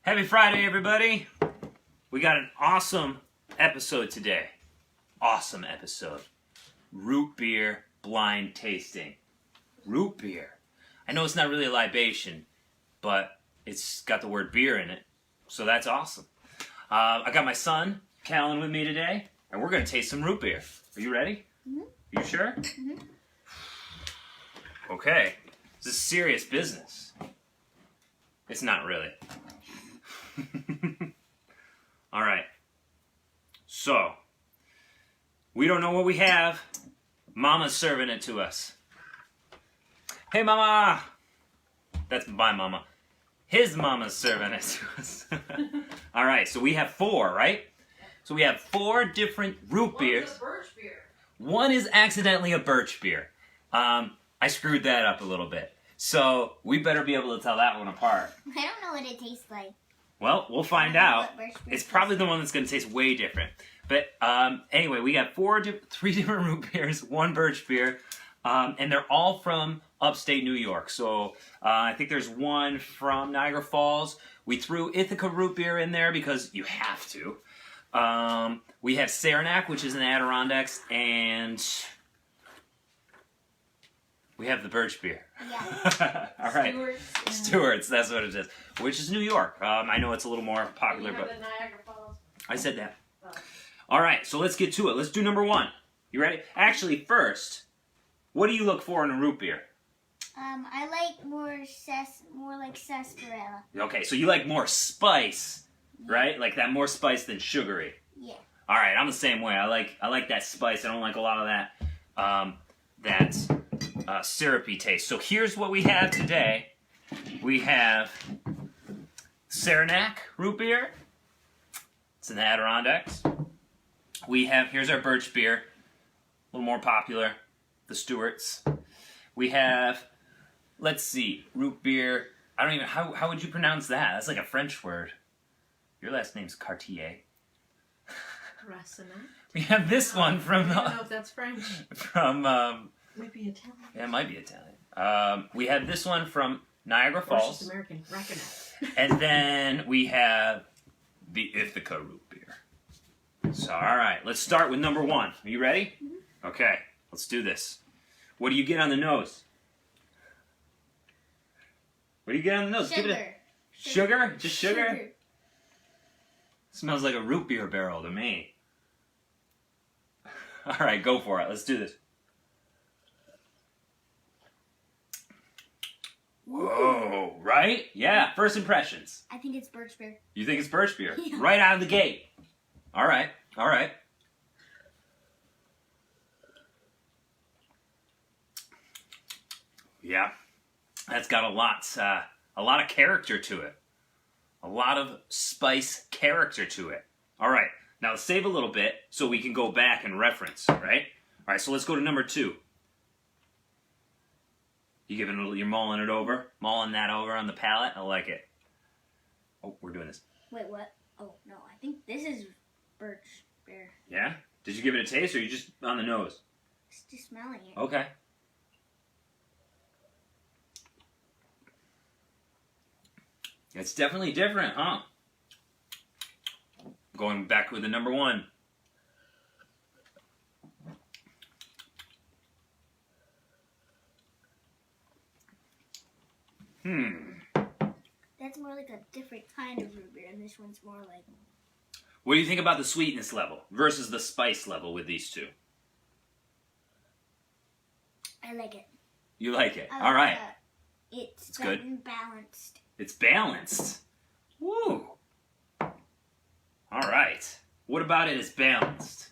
Happy Friday, everybody. We got an awesome episode today. Awesome episode. Root beer blind tasting. Root beer. I know it's not really a libation, but it's got the word beer in it, so that's awesome. I got my son, Callan, with me today, and we're going to taste some root beer. Are you ready? Mm-hmm. You sure? Mm-hmm. Okay. This is serious business. It's not really. All right. So, we don't know what we have. Mama's serving it to us. Hey, Mama! That's my mama. His mama's serving it to us. All right, so we have 4, right? So we have 4 different root beers. One's a birch beer. One is accidentally a birch beer. I screwed that up a little bit. So we better be able to tell that one apart. I don't know what it tastes like. Well, we'll find out. It's probably the one that's going to taste way different. But anyway, we got 3 different root beers, 1 birch beer, and they're all from upstate New York. So I think there's one from Niagara Falls. We threw Ithaca root beer in there because you have to. We have Saranac, which is in the Adirondacks, and we have the birch beer. Yeah. All right. Stewart's, that's what it is. Which is New York. I know it's a little more popular, but The Niagara Falls. I said that. Oh. All right, so let's get to it. Let's do number 1. You ready? Actually, first, what do you look for in a root beer? I like more like sarsaparilla. Okay, so you like more spice, right? Like that more spice than sugary. Yeah. All right, I'm the same way. I like that spice. I don't like a lot of that syrupy taste. So here's what we have today. We have Saranac root beer. It's in the Adirondacks. We have, here's our birch beer, a little more popular, the Stewart's. We have, let's see, root beer. I don't even, how would you pronounce that? That's like a French word. Your last name's Cartier. Rasina. We have this one from, I don't know if that's French. from, Might be Italian. yeah, it might be Italian. We have this one from Niagara Or Falls. just American. Recognize. And then we have the Ithaca root beer. So, all right, let's start with number 1. Are you ready? Mm-hmm. Okay, let's do this. What do you get on the nose? What do you get on the nose? Sugar. Give it a sugar. Just sugar? Smells like a root beer barrel to me. All right, go for it. Let's do this. Whoa, right? Yeah, first impressions. I think it's birch beer. You think it's birch beer? Yeah. Right out of the gate. All right, all right. Yeah, that's got a lot of character to it. A lot of spice character to it. All right, now let's save a little bit so we can go back and reference, right? All right, so let's go to number 2. You giving it, you're mulling that over on the palate. I like it. Oh, we're doing this. Wait, what? Oh, no, I think this is birch beer. Yeah? Did you give it a taste or you just on the nose? Just smelling it. Okay. It's definitely different, huh? Going back with the number 1. That's more like a different kind of root beer, and this one's more like... What do you think about the sweetness level versus the spice level with these two? I like it. You like it? I All like right. that. It's good. good and balanced. It's balanced. Woo. All right. What about it is balanced?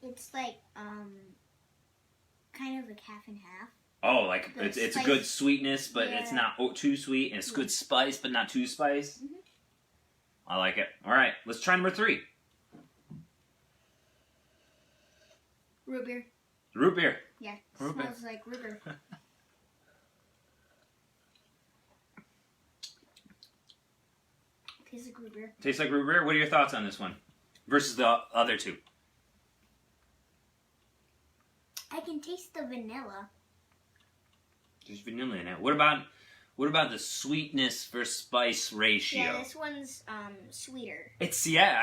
It's like, kind of like half and half. Oh, like The it's a spice- good sweetness, but it's Yeah. not too sweet, and it's good spice, but not too spice. Mhm. I like it. All right, let's try number 3. Root beer. Root beer. Yeah, Root beer. smells like root beer. Tastes like root beer. Tastes like root beer. What are your thoughts on this one versus the other 2? I can taste the vanilla. There's vanilla in it. What about What about the sweetness versus spice ratio? Yeah, this one's sweeter. I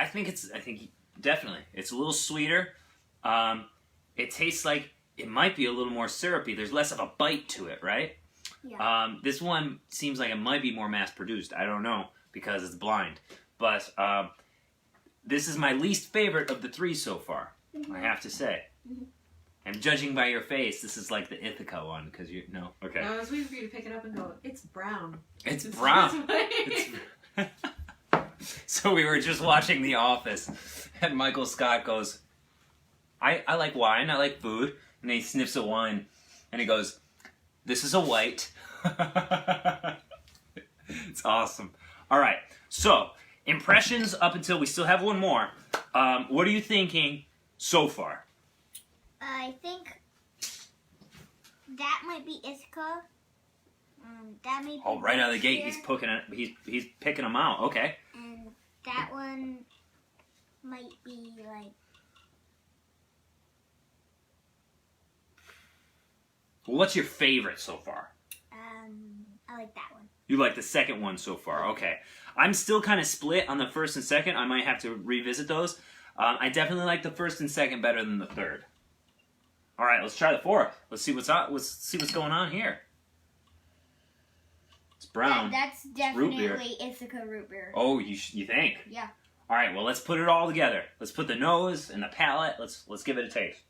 think definitely. It's a little sweeter. It tastes like it might be a little more syrupy. There's less of a bite to it, right? Yeah. This one seems like it might be more mass produced. I don't know because it's blind. But this is my least favorite of the 3 so far, I have to say. Mm-hmm. And judging by your face, this is like the Ithaca one because no. Okay. No, I was waiting for you to pick it up and go, it's brown. It's brown. So we were just watching The Office, and Michael Scott goes, I like wine, I like food. And he sniffs a wine, and he goes, this is a white. It's awesome. All right, so impressions up until we still have one more. What are you thinking so far? I think that might be Ithaca. That may be Oh, right out of the gate, Berkshire, he's picking them out. Okay. and that one might be like. Well, what's your favorite so far? I like that one. You like the second one so far. Okay. I'm still kind of split on the first and second. I might have to revisit those. I definitely like the first and second better than the third. All right, let's try the fourth. Let's see what's going on here. It's brown. That's root beer. definitely Ithaca root beer. Oh, you think? Yeah. All right, well, let's put it all together. Let's put the nose and the palate. Let's give it a taste.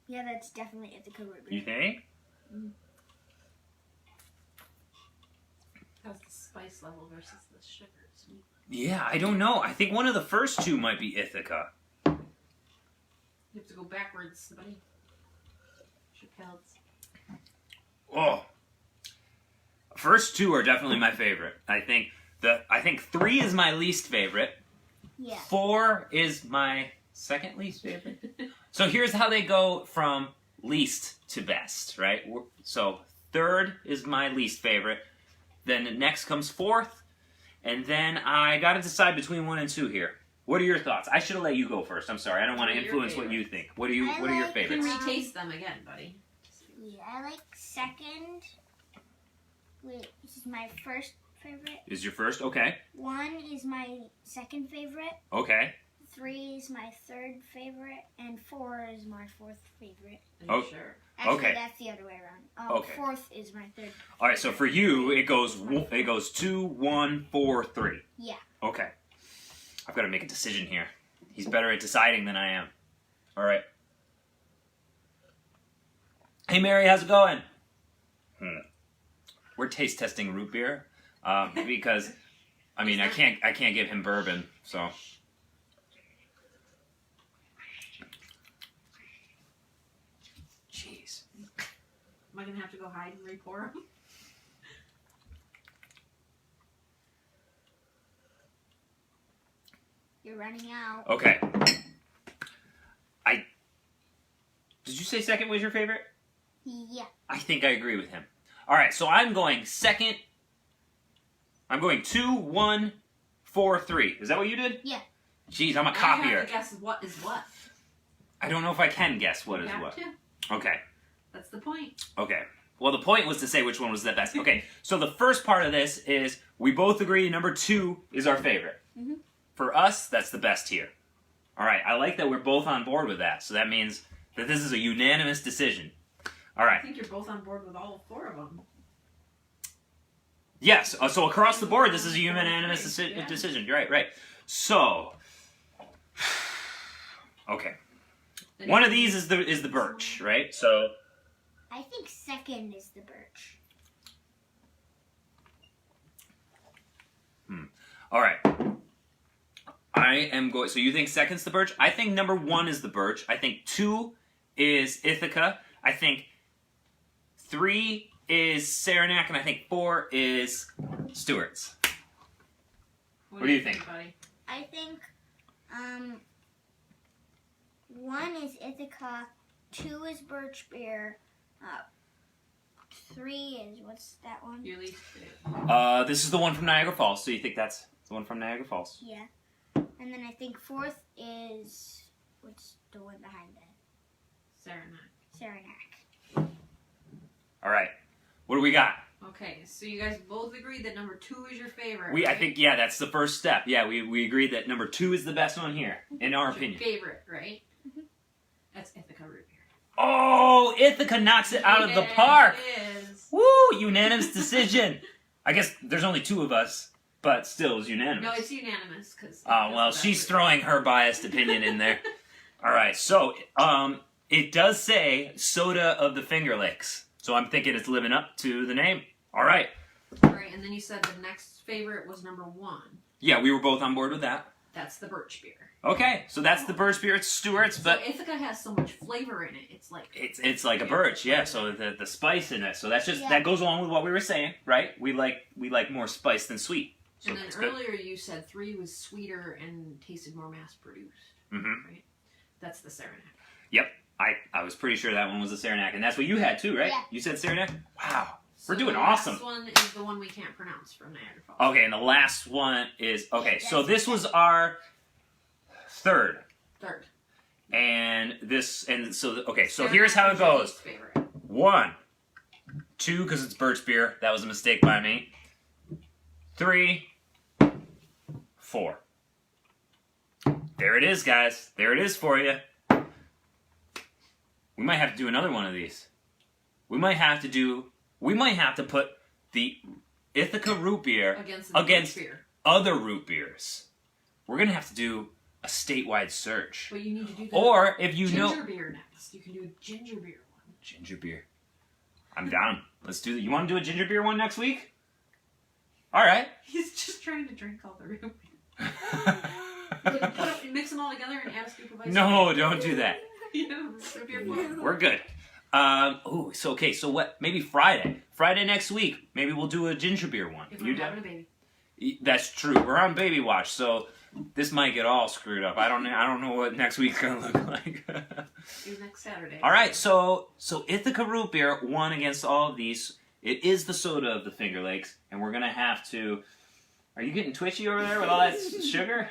Yeah, that's definitely Ithaca root beer. You think? How's the spice level versus the sugar? Sweet. Yeah, I don't know. I think one of the first 2 might be Ithaca. You have to go backwards, buddy. Chappelle's. Oh, first 2 are definitely my favorite. I think 3 is my least favorite. Yeah. 4 is my second least favorite. So here's how they go from least to best, right? So 3rd is my least favorite. Then next comes 4th, and then I got to decide between 1 and 2 here. What are your thoughts? I should have let you go first. I'm sorry. I don't want to influence what you think. What are your You can favorites? retaste them again, buddy. Yeah, I like second. Wait, this is my first favorite. Is your first? Okay. 1 is my second favorite. Okay. 3 is my third favorite, and 4 is my 4th favorite. Are you sure? Actually, Okay. that's the other way around. Okay. 4th is my third. All right. So for you, it goes 2, 1, 4, 3. Yeah. Okay. I've got to make a decision here. He's better at deciding than I am. All right. Hey, Mary, how's it going? We're taste testing root beer because, I mean, I can't give him bourbon, so. Jeez. Am I going to have to go hide and re-pour them? You're running out. Okay. Did you say second was your favorite? Yeah. I think I agree with him. All right, so I'm going second. I'm going 2, 1, 4, 3. Is that what you did? Yeah. Jeez, I'm a I copier. have to guess what is what. I don't know if I can guess what You is have what. to. Okay. That's the point. Okay. Well, the point was to say which one was the best. Okay, so the first part of this is we both agree number 2 is our favorite. Mm-hmm. For us, that's the best here. All right, I like that we're both on board with that. So that means that this is a unanimous decision. All right. I think you're both on board with all 4 of them. Yes. So across the board, this is a unanimous decision. You're right. Right. So, okay. One of these is the birch, right? So. I think second is the birch. All right. I am going. So you think second's the birch? I think number 1 is the birch. I think 2 is Ithaca. I think 3 is Saranac, and I think 4 is Stewart's. What do you think? buddy? I think 1 is Ithaca, 2 is birch beer, 3 is what's that one? Your least favorite. This is the one from Niagara Falls. So you think that's the one from Niagara Falls? Yeah. And then I think 4th is what's the one behind it? Saranac. All right. What do we got? Okay, so you guys both agreed that number 2 is your favorite. I right? think, yeah, that's the first step. Yeah, we agreed that number 2 is the best one here, in our It's your opinion. favorite, right? That's Ithaca root beer. Oh, Ithaca knocks it out of the park. It is. Woo! Unanimous decision. I guess there's only 2 of us, but still it's unanimous. No, it's unanimous because. Oh, well, she's throwing her biased opinion in there. All right, so it does say soda of the Finger Lakes. So I'm thinking it's living up to the name. All right. All right, and then you said the next favorite was number 1. Yeah, we were both on board with that. That's the birch beer. Okay, so that's the birch beer. It's Stewart's, but So Ithaca has so much flavor in it. It's like it's like a birch, yeah. So the spice in it. So that's just Yeah. that goes along with what we were saying, right? We like more spice than sweet. So And then that's good. earlier you said 3 was sweeter and tasted more mass produced. Mm-hmm. Right? That's the Saranac. Yep. I was pretty sure that one was a Saranac, and that's what you had too, right? Yeah. You said Saranac? Wow. So We're doing the awesome. last one is the one we can't pronounce from Niagara Falls. Okay, and the last one is okay. Yeah, So this was our third, Third. and so okay. So here's how it Saranac goes: is your least favorite. 1, 2, because it's birch beer. That was a mistake by me. 3, 4. There it is, guys. There it is for you. We might have to do another one of these. We might have to put the Ithaca root beer Against the against birch beer. other root beers. We're gonna have to do a statewide search. But you need to do the Or if you ginger know beer next. You can do a ginger beer one. ginger beer. I'm down. Let's do that. You want to do a ginger beer one next week? All right. He's just trying to drink all the root beer. Mix them all together and add a scoop of ice. No, don't do that. Yeah, root beer fun. We're good. So what? Maybe Friday. Friday next week. Maybe we'll do a ginger beer one. If we're having a baby. That's true. We're on baby watch, so this might get all screwed up. I don't know what next week's gonna look like. Do next Saturday. All right, so Ithaca root beer won against all of these. It is the soda of the Finger Lakes, and we're gonna have to. Are you getting twitchy over there with all that sugar?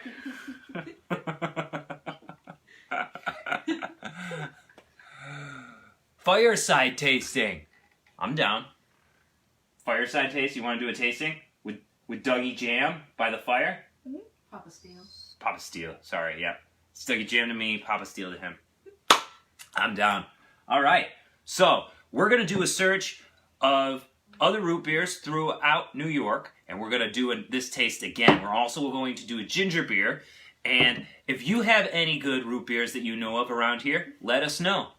Fireside tasting. I'm down. Fireside taste. You want to do a tasting with Dougie Jam by the fire? Papa Steele. Papa Steele. Sorry, yeah. It's Dougie Jam to me, Papa Steele to him. I'm down. All right. So we're going to do a search of other root beers throughout New York, and we're going to do this taste again. We're also going to do a ginger beer, and if you have any good root beers that you know of around here, let us know.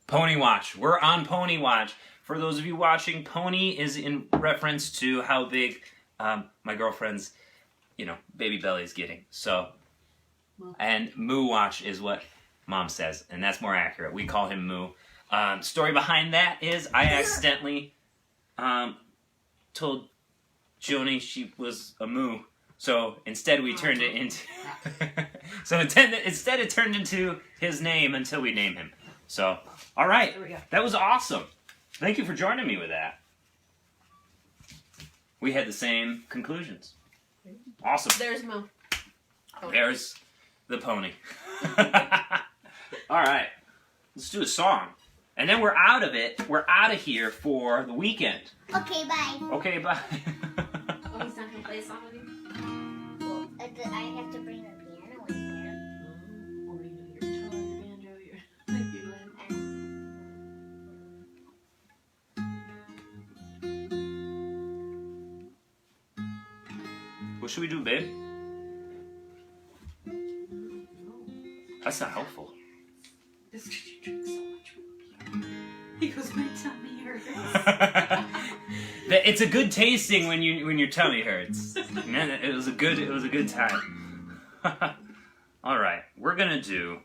Pony Watch. We're on Pony Watch. For those of you watching, Pony is in reference to how big my girlfriend's, baby belly is getting. So, and Moo Watch is what Mom says, and that's more accurate. We call him Moo. Story behind that is I accidentally told Joni she was a moo. So instead we turned it into... instead it turned into his name until we name him. So, all right. There we go. That was awesome. Thank you for joining me with that. We had the same conclusions. Awesome. There's Mo. There's the pony. All right. Let's do a song. And then we're out of it. We're out of here for the weekend. Okay, bye. Okay, bye. Oh, he's not going to play a song with you? Well, I have to bring the piano in here. Or you know, your guitar, your banjo, your What should we do, babe? That's not helpful. This is because you drink so much root beer. He goes, my tummy hurts. It's a good tasting when your tummy hurts. Man, it was a good time. All right, we're gonna do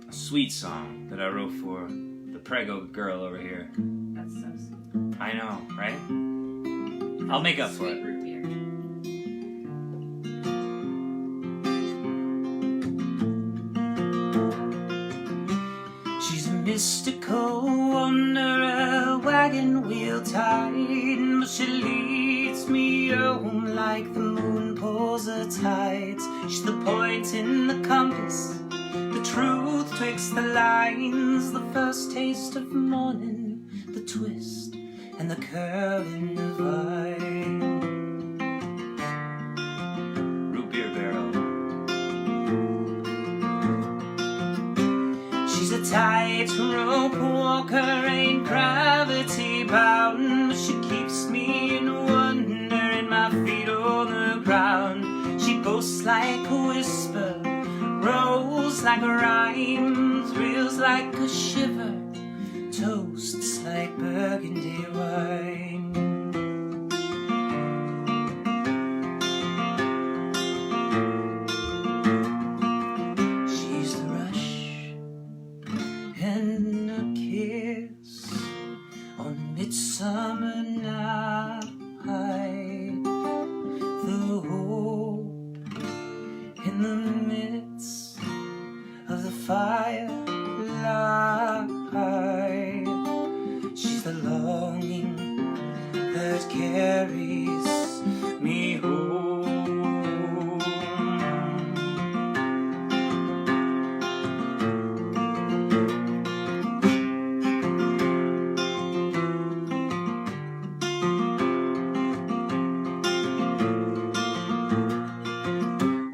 a sweet song that I wrote for the Prego girl over here. That's so sweet. I know, right? I'll make up for Sweet it. root beer. She's mystical under a wagon wheel tied, but she leads me home like the moon pours pulls the tides. She's the point in the compass, the truth twixt the lines, the first taste of morning, the twist and the curl in the vine. Root beer barrel. She's a tightrope walker, ain't gravity bound, but she keeps me in wonder in my feet on the ground. She boasts like a whisper, rolls like a rhyme, thrills like a shiver, toasts like burgundy wine. She's the rush and a kiss on midsummer night, the hope in the midst of the firelight. She's the longing that carries me home.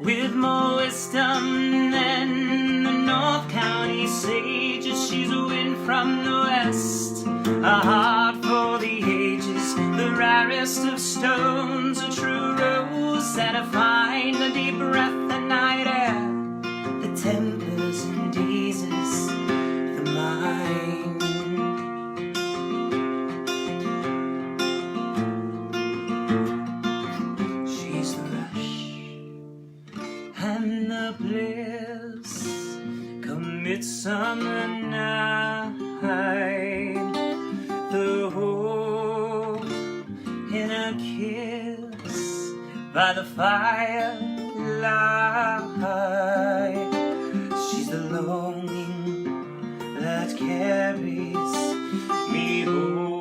With more wisdom than the North County sages, she's a wind from the west, a heart for the ages, the rarest of stones, a true rose that I find, a deep breath, the night air, the tempers and eases the mind. She's the rush and the bliss, come midsummer night, the hope in a kiss by the firelight. She's the longing that carries me home.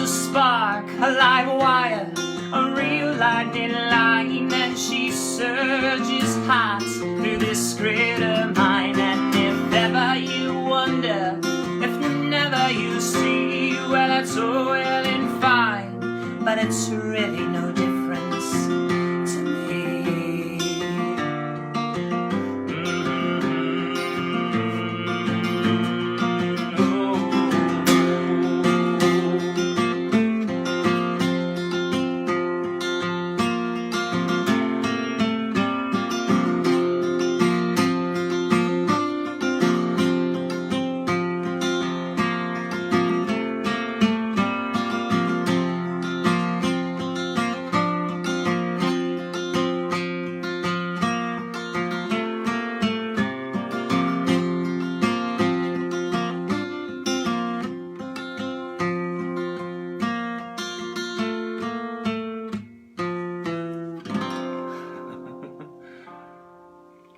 Spark, a live wire, a real lightning line, and she surges hot through this grid of mine. And if ever you wonder, if never you see, well, it's all well and fine, but it's really no difference to me.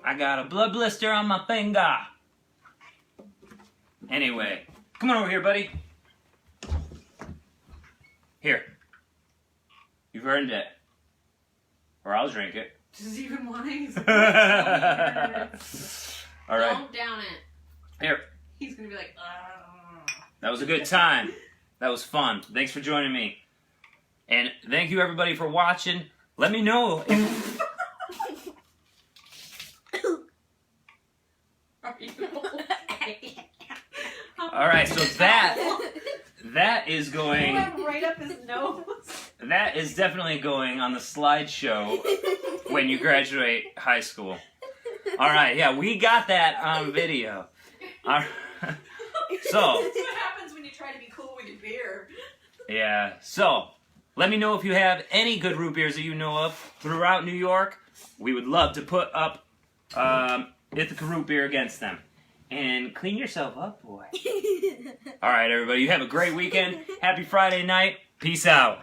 I got a blood blister on my finger. Anyway, come on over here, buddy. Here. You've earned it. Or I'll drink it. Does he even want it? All right. Don't down it. Here. He's gonna be like, ugh. That was a good time. That was fun. Thanks for joining me. And thank you, everybody, for watching. Let me know if... All right, so that is going right up his nose. That is definitely going on the slideshow when you graduate high school. All right, yeah, we got that on video. All right. So That's what happens when you try to be cool with your beer. yeah, so let me know if you have any good root beers that you know of throughout New York. We would love to put up Ithaca root beer against them. And clean yourself up, boy. All right, everybody. You have a great weekend. Happy Friday night. Peace out.